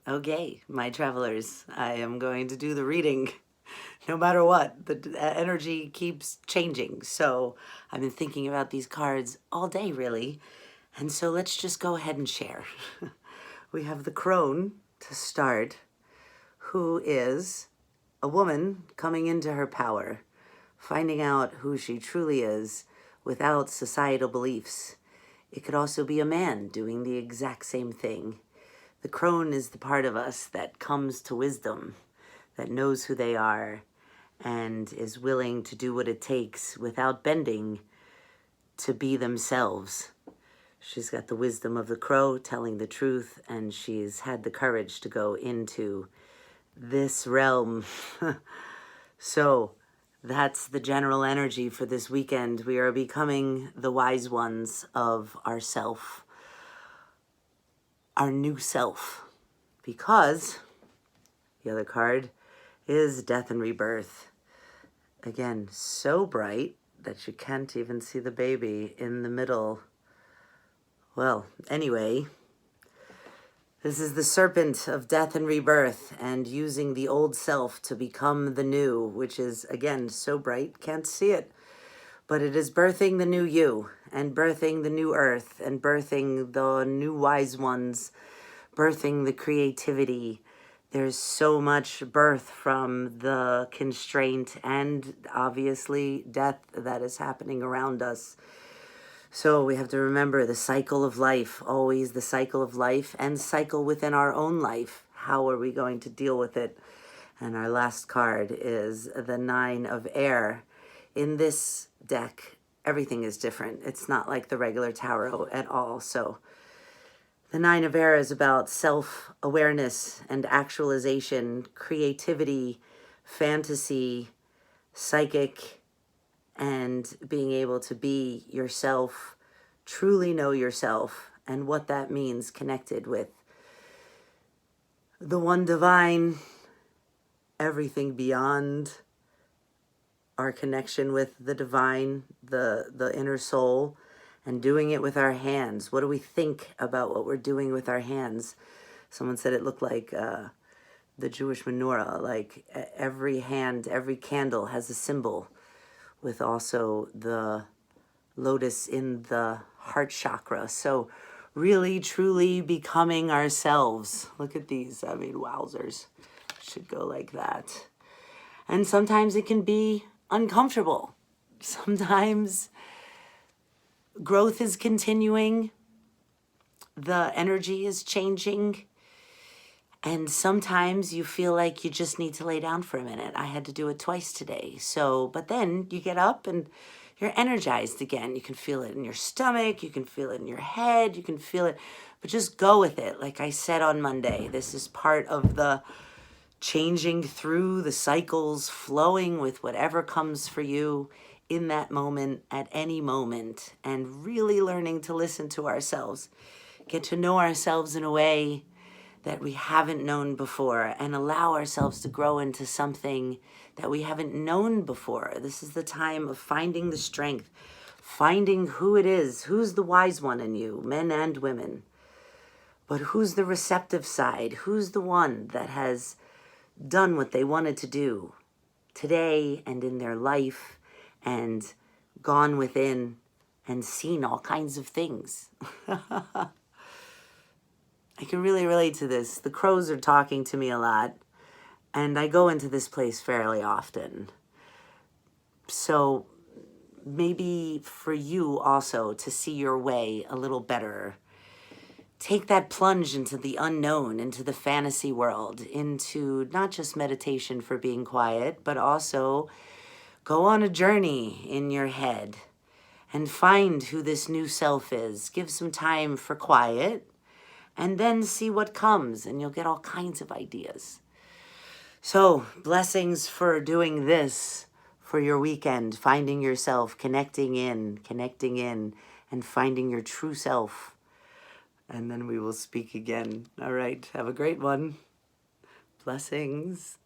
Okay, my travelers, I am going to do the reading no matter what. The energy keeps changing. So I've been thinking about these cards all day, really. And so let's just go ahead and share. We have the crone to start, who is a woman coming into her power, finding out who she truly is without societal beliefs. It could also be a man doing the exact same thing. The crone is the part of us that comes to wisdom, that knows who they are, and is willing to do what it takes without bending to be themselves. She's got the wisdom of the crow, telling the truth, and she's had the courage to go into this realm. So that's the general energy for this weekend. We are becoming the wise ones of ourself, our new self, because the other card is death and rebirth. Again, so bright that you can't even see the baby in the middle. Well, anyway, this is the serpent of death and rebirth, and using the old self to become the new, which is, again, so bright, can't see it. But it is birthing the new you, and birthing the new earth, and birthing the new wise ones, birthing the creativity. There's so much birth from the constraint and obviously death that is happening around us. So we have to remember the cycle of life, always the cycle of life, and cycle within our own life. How are we going to deal with it? And our last card is the Nine of Air. In this deck, everything is different. It's not like the regular tarot at all. So the Nine of Air is about self-awareness and actualization, creativity, fantasy, psychic, and being able to be yourself, truly know yourself, and what that means connected with the one divine, everything beyond, our connection with the divine, the inner soul, and doing it with our hands. What do we think about what we're doing with our hands? Someone said it looked like the Jewish menorah, like every hand, every candle has a symbol, with also the lotus in the heart chakra. So really, truly becoming ourselves. Look at these. I mean, wowzers. Should go like that. And sometimes it can be uncomfortable. Sometimes growth is continuing. The energy is changing. And sometimes you feel like you just need to lay down for a minute. I had to do it twice today. So, but then you get up and you're energized again. You can feel it in your stomach. You can feel it in your head. You can feel it. But just go with it. Like I said on Monday, this is part of the changing through the cycles, flowing with whatever comes for you in that moment, at any moment, and really learning to listen to ourselves, get to know ourselves in a way that we haven't known before, and allow ourselves to grow into something that we haven't known before. This is the time of finding the strength, finding who it is, who's the wise one in you, men and women, but who's the receptive side, who's the one that has done what they wanted to do today and in their life, and gone within and seen all kinds of things. I can really relate to this. The crows are talking to me a lot, and I go into this place fairly often. So maybe for you also to see your way a little better, take that plunge into the unknown, into the fantasy world, into not just meditation for being quiet, but also go on a journey in your head and find who this new self is. Give some time for quiet and then see what comes, and you'll get all kinds of ideas. So blessings for doing this for your weekend, finding yourself, connecting in, and finding your true self. And then we will speak again. All right, have a great one. Blessings.